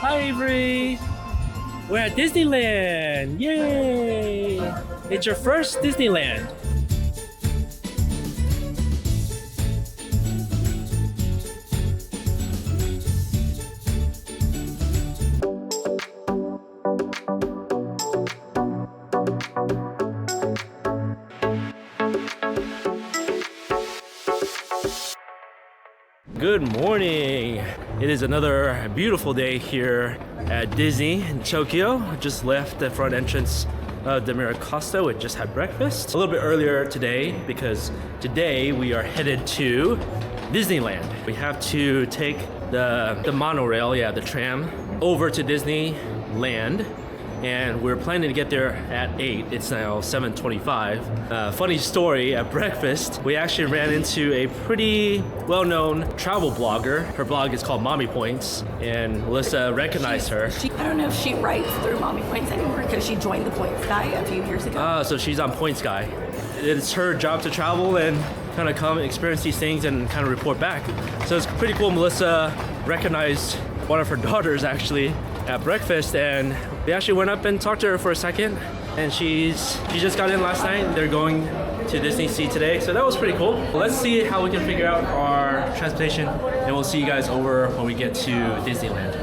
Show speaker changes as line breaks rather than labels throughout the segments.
Hi Avery! We're at Disneyland! Yay! It's your first Disneyland! Good morning! It is another beautiful day here at Disney in Tokyo. Just left the front entrance of the Miracosta. We just had breakfast a little bit earlier today because today we are headed to Disneyland. We have to take the monorail, the tram, over to Disneyland. And we're planning to get there at 8. It's now 7:25. Funny story, at breakfast, we actually ran into a pretty well-known travel blogger. Her blog is called Mommy Points, and Melissa recognized her.
I don't know if she writes through Mommy Points anymore because she joined the Points Guy a few years ago.
So she's on Points Guy. It's her job to travel and kind of come experience these things and kind of report back. So it's pretty cool. Melissa recognized one of her daughters actually at breakfast, and we actually went up and talked to her for a second, and she just got in last night. They're going to DisneySea today, so that was pretty cool. Let's see how we can figure out our transportation, and we'll see you guys over when we get to Disneyland.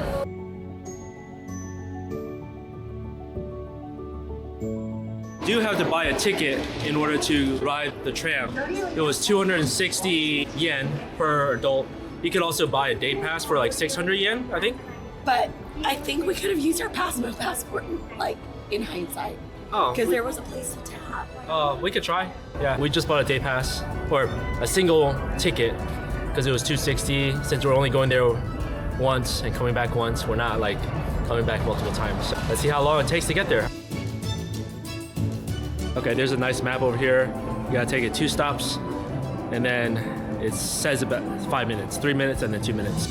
Do have to buy a ticket in order to ride the tram. It was 260 yen per adult. You could also buy a day pass for like 600 yen, I think.
But I think we could have used our passport, like, in hindsight.
Oh.
Because there was a place to tap.
We could try. Yeah, we just bought a day pass, or a single ticket, because it was 260. Since we're only going there once and coming back once, we're not like coming back multiple times. So let's see how long it takes to get there. Okay, there's a nice map over here. You gotta take it 2 stops, and then it says about 5 minutes, 3 minutes, and then 2 minutes.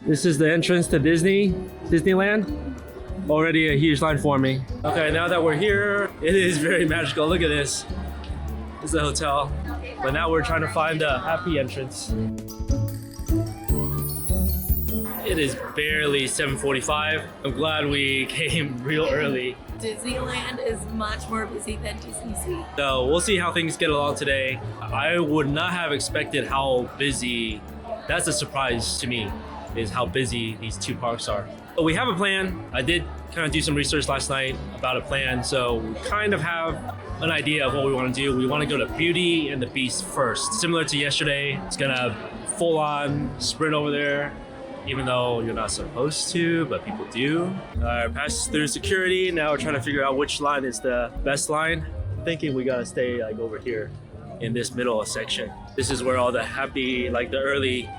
This is the entrance to Disneyland. Already a huge line forming. Okay, now that we're here, it is very magical. Look at this. This is the hotel. But now we're trying to find the happy entrance. It is barely 7:45. I'm glad we came real early.
Disneyland is much more busy than DisneySea.
So we'll see how things get along today. I would not have expected how busy. That's a surprise to me, is how busy these 2 parks are. But we have a plan. I did kind of do some research last night about a plan, so we kind of have an idea of what we want to do. We want to go to Beauty and the Beast first. Similar to yesterday, it's gonna full on sprint over there, even though you're not supposed to, but people do. Passed through security. Now we're trying to figure out which line is the best line. I'm thinking we gotta stay like over here in this middle section. This is where all the happy, like the early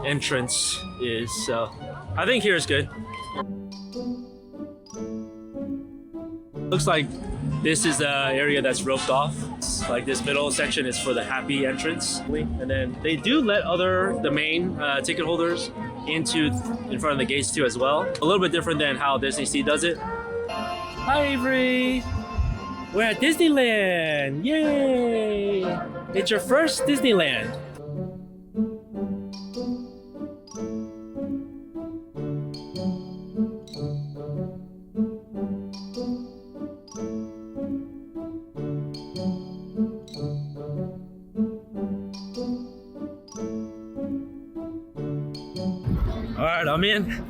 entrance is, so I think here is good. Looks like this is the area that's roped off. Like this middle section is for the happy entrance, and then they do let the main ticket holders in front of the gates too as well. A little bit different than how DisneySea does it. Hi Avery! We're at Disneyland! Yay! It's your first Disneyland! Alright, I'm in.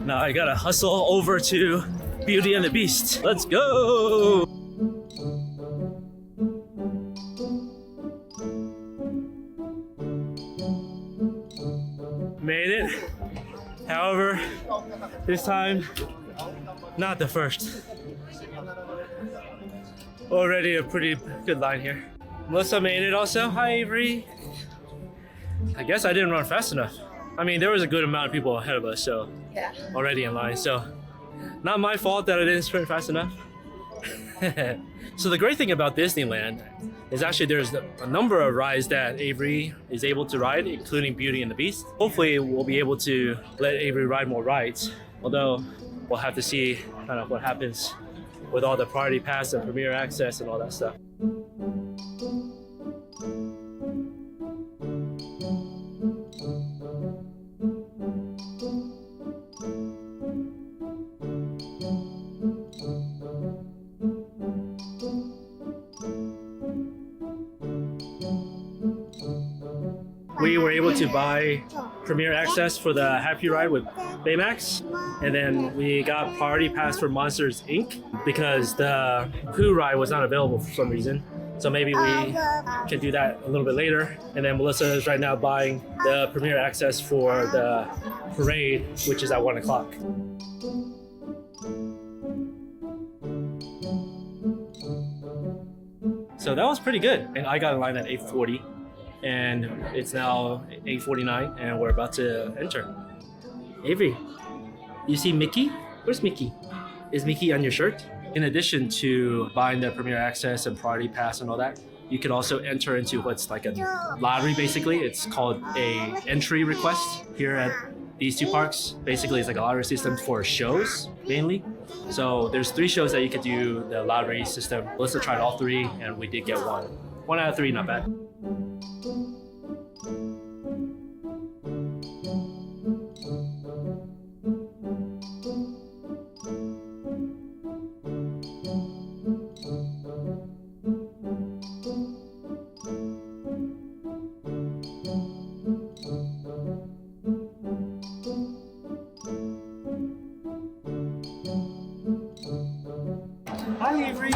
Now I gotta hustle over to Beauty and the Beast. Let's go! Made it. However, this time, not the first. Already a pretty good line here. Melissa made it also. Hi, Avery. I guess I didn't run fast enough. I mean, there was a good amount of people ahead of us, so
Yeah.
already in line. So not my fault that I didn't sprint fast enough. So the great thing about Disneyland is actually there's a number of rides that Avery is able to ride, including Beauty and the Beast. Hopefully we'll be able to let Avery ride more rides, although we'll have to see kind of what happens with all the priority pass and premiere access and all that stuff. We were able to buy premiere access for the Happy Ride with Baymax, and then we got priority pass for Monsters Inc. because the Pooh ride was not available for some reason. So maybe we can do that a little bit later. And then Melissa is right now buying the premiere access for the parade, which is at 1 o'clock. So that was pretty good. And I got in line at 8:40. And it's now 8:49 and we're about to enter. Avery, you see Mickey? Where's Mickey? Is Mickey on your shirt? In addition to buying the premiere access and priority pass and all that, you can also enter into what's like a lottery basically. It's called a entry request here at these two parks. Basically it's like a lottery system for shows mainly. So there's 3 shows that you could do the lottery system. Melissa tried all 3 and we did get 1. 1 out of 3, not bad. Hi, Avery.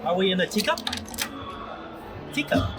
Are we in the teacup? Teacup.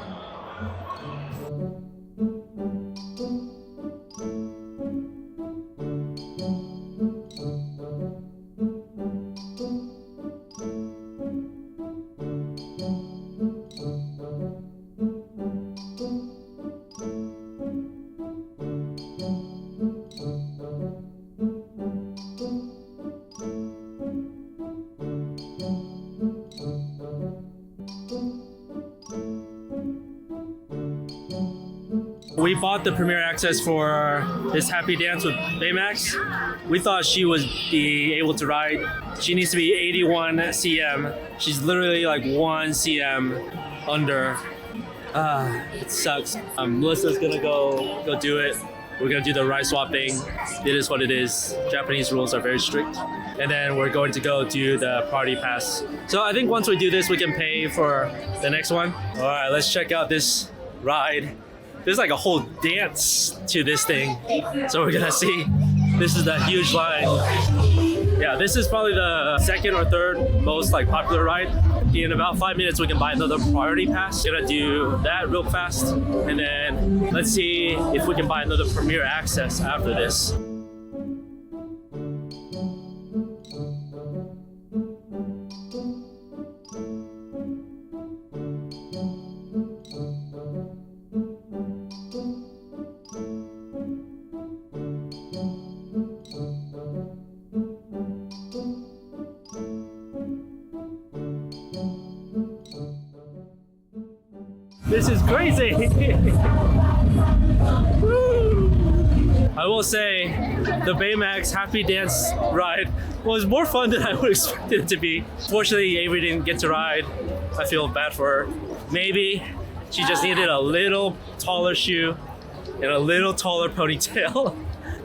We bought the premiere access for this Happy Dance with Baymax. We thought she would be able to ride. She needs to be 81 cm. She's literally like 1 cm under. It sucks. Melissa's gonna go do it. We're gonna do the ride swap thing. It is what it is. Japanese rules are very strict. And then we're going to go do the party pass. So I think once we do this, we can pay for the next one. All right, let's check out this ride. There's like a whole dance to this thing. So we're gonna see. This is the huge line. Yeah, this is probably the 2nd or 3rd most like popular ride. In about 5 minutes, we can buy another priority pass. Gonna do that real fast. And then let's see if we can buy another premiere access after this. This is crazy. I will say the Baymax Happy Dance ride was more fun than I would expect it to be. Fortunately, Avery didn't get to ride. I feel bad for her. Maybe she just needed a little taller shoe and a little taller ponytail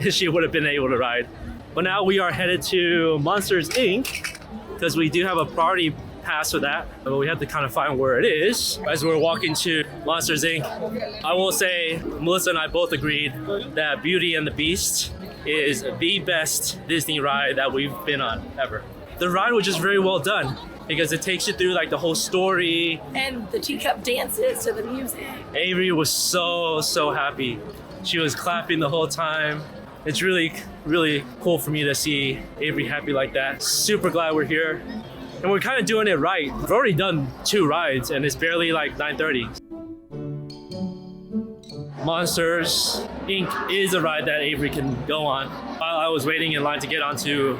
and she would have been able to ride. But now we are headed to Monsters Inc. because we do have a priority pass for that, but we have to kind of find where it is as we're walking to Monsters Inc. I will say Melissa and I both agreed that Beauty and the Beast is the best Disney ride that we've been on ever. The ride was just very well done because it takes you through like the whole story.
And the teacup dances to the music.
Avery was so happy. She was clapping the whole time. It's really cool for me to see Avery happy like that. Super glad we're here. And we're kind of doing it right. We've already done 2 rides and it's barely like 9:30. Monsters Inc. is a ride that Avery can go on. While I was waiting in line to get onto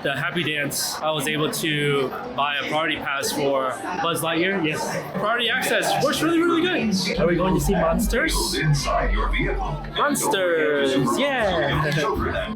the Happy Dance, I was able to buy a priority pass for Buzz Lightyear. Yes. Priority access works really, really good. Are we going to see monsters?
Inside your vehicle.
Monsters, yeah.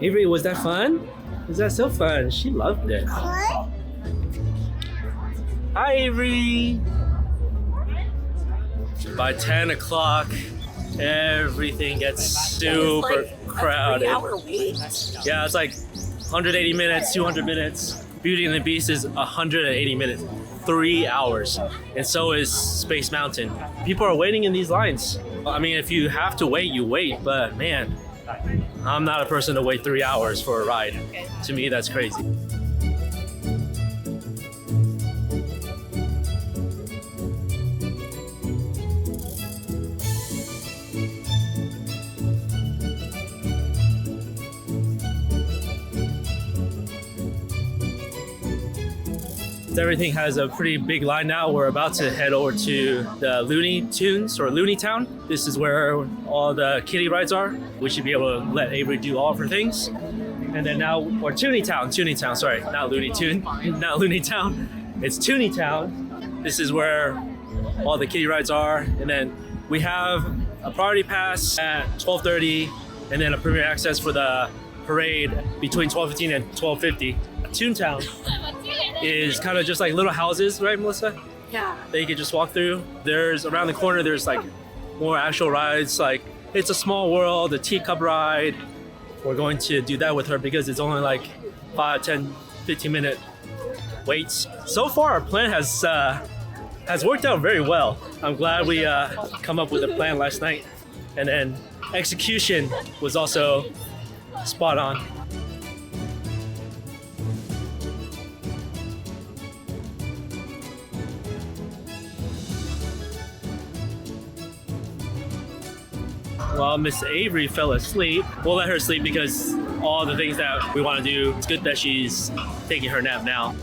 Avery, was that fun? Was that so fun? She loved it. Hi, Avery. By 10 o'clock, everything gets super crowded.
A 3-hour wait.
Yeah, it's like 180 minutes, 200 minutes. Beauty and the Beast is 180 minutes, 3 hours. And so is Space Mountain. People are waiting in these lines. I mean, if you have to wait, you wait, but man, I'm not a person to wait 3 hours for a ride. To me, that's crazy. Everything has a pretty big line now. We're about to head over to the Looney Tunes or Looney Town. This is where all the kiddie rides are. We should be able to let Avery do all of her things. And then now, or Toonie Town, sorry, not Looney Tune, not Looney Town. It's Toonie Town. This is where all the kiddie rides are. And then we have a priority pass at 12:30 and then a premiere access for the parade between 12:15 and 12:50. Toontown is kind of just like little houses, right, Melissa?
Yeah.
That you can just walk through. There's around the corner, there's like more actual rides, like It's a Small World, the teacup ride. We're going to do that with her because it's only like 5, 10, 15 minute waits. So far, our plan has worked out very well. I'm glad we come up with a plan last night, and then execution was also spot on. While Miss Avery fell asleep, we'll let her sleep because all the things that we want to do, it's good that she's taking her nap now.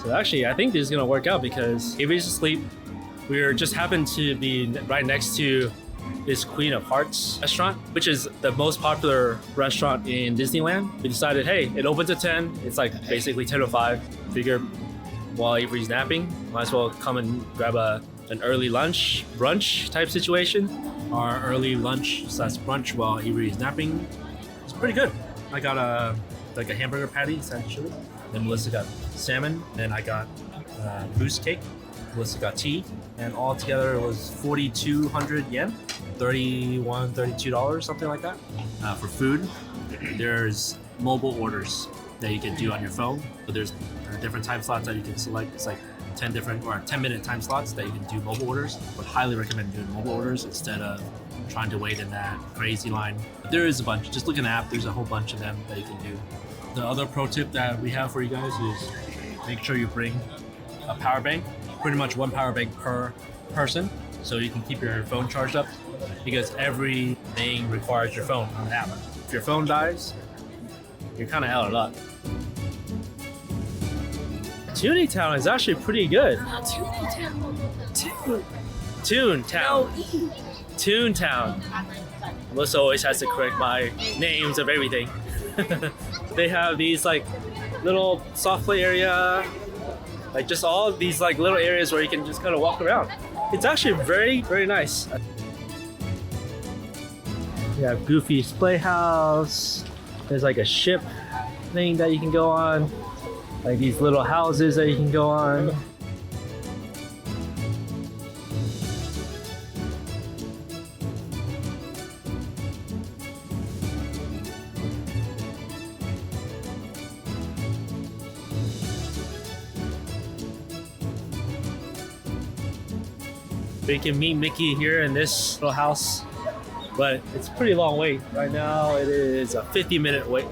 So actually, I think this is gonna work out because Avery's asleep. We just happened to be right next to this Queen of Hearts restaurant, which is the most popular restaurant in Disneyland. We decided, hey, it opens at 10. It's like basically 10 to 5. Figure while Avery's napping, might as well come and grab an early lunch, brunch type situation. Our early lunch / brunch while Avery is napping. It's pretty good. I got a hamburger patty, essentially. Then Melissa got salmon. Then I got moose cake. Melissa got tea. And all together it was 4,200 yen. $31, $32, something like that. For food, there's mobile orders that you can do on your phone, but there's different time slots that you can select. It's like 10 10-minute time slots that you can do mobile orders. Would highly recommend doing mobile orders instead of trying to wait in that crazy line. There is a bunch. Just look at an app. There's a whole bunch of them that you can do. The other pro tip that we have for you guys is make sure you bring a power bank. Pretty much one power bank per person, so you can keep your phone charged up, because everything requires your phone on the app. If your phone dies, you're kind of out of luck. Toonie Town is actually pretty good.
Not Toonie Town.
Toon Town.
No, E.
Toon Town. Melissa always has to correct my names of everything. They have these like little soft play area, like just all of these like little areas where you can just kind of walk around. It's actually very, very nice. We have Goofy's Playhouse. There's like a ship thing that you can go on. Like these little houses that you can go on. We can meet Mickey here in this little house, but it's a pretty long wait. Right now it is a 50-minute wait.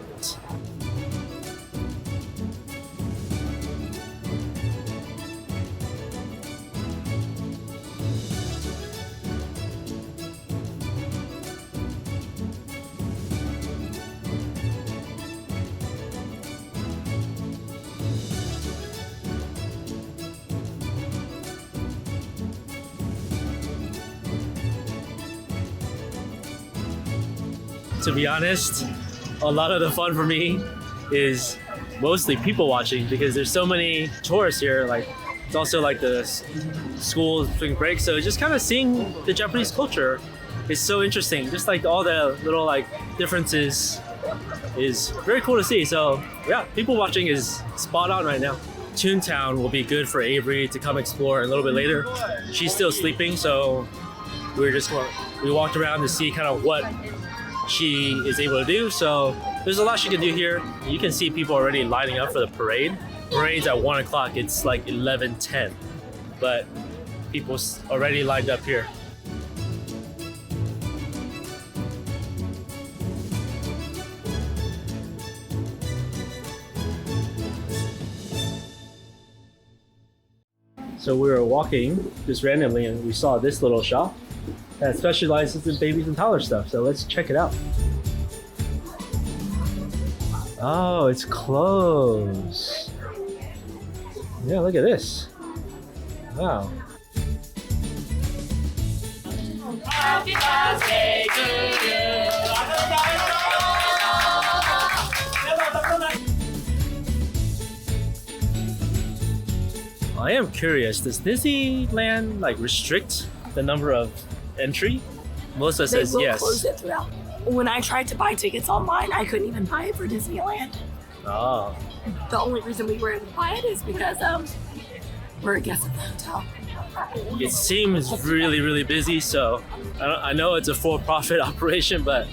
To be honest, a lot of the fun for me is mostly people watching because there's so many tourists here. Like it's also like the school spring break, so just kind of seeing the Japanese culture is so interesting. Just like all the little like differences is very cool to see. So yeah, people watching is spot on right now. Toontown will be good for Avery to come explore a little bit later. She's still sleeping, so we walked around to see kind of what she is able to do. So there's a lot she can do here. You can see people already lining up for the parade. Parade's at 1 o'clock. It's like 11:10, but people already lined up here. So we were walking just randomly and we saw this little shop that specializes in babies and toddler stuff. So let's check it out. Oh, it's closed. Yeah, look at this. Wow. Happy birthday to you. I am curious, does Disneyland like restrict the number of entry? Melissa says
they will
yes.
Close it throughout. When I tried to buy tickets online, I couldn't even buy it for Disneyland.
Oh.
The only reason we were able to buy it is because we're a guest at the hotel.
It seems really, really busy, so I know it's a for-profit operation, but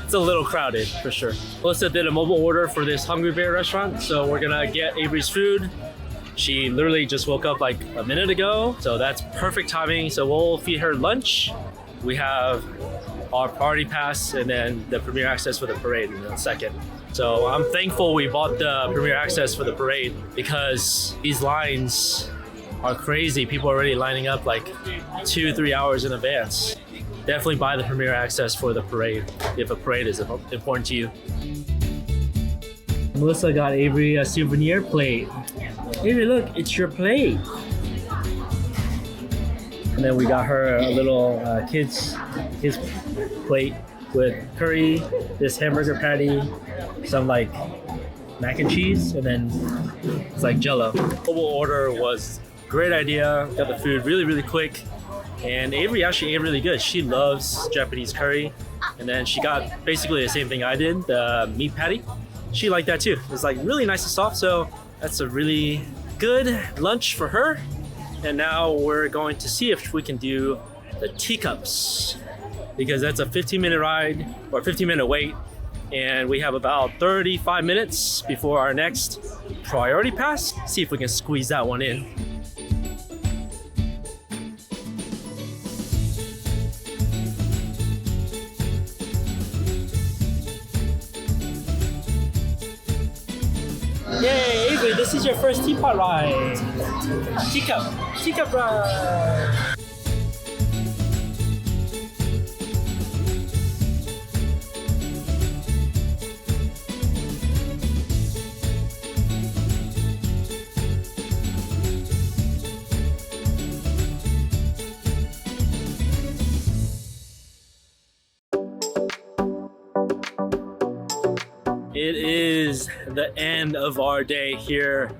it's a little crowded for sure. Melissa did a mobile order for this Hungry Bear restaurant, so we're gonna get Avery's food. She literally just woke up like a minute ago, so that's perfect timing. So we'll feed her lunch. We have our party pass and then the premier access for the parade in a second. So I'm thankful we bought the premier access for the parade because these lines are crazy. People are already lining up like 2-3 hours in advance. Definitely buy the premier access for the parade if a parade is important to you. Melissa got Avery a souvenir plate. Avery, look, it's your plate. And then we got her a little kids plate with curry, this hamburger patty, some like mac and cheese, and then it's like jello. Mobile order was a great idea. Got the food really, really quick. And Avery actually ate really good. She loves Japanese curry. And then she got basically the same thing I did, the meat patty. She liked that too. It's like really nice and soft, so that's a really good lunch for her. And now we're going to see if we can do the teacups because that's a 15-minute ride or 15-minute wait. And we have about 35 minutes before our next priority pass. See if we can squeeze that one in. Yay, Avery, this is your first teapot ride. Teacup ride. It is the end of our day here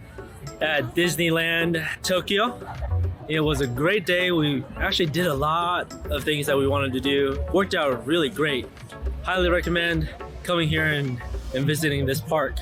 at Disneyland Tokyo. It was a great day. We actually did a lot of things that we wanted to do. Worked out really great. Highly recommend coming here and visiting this park.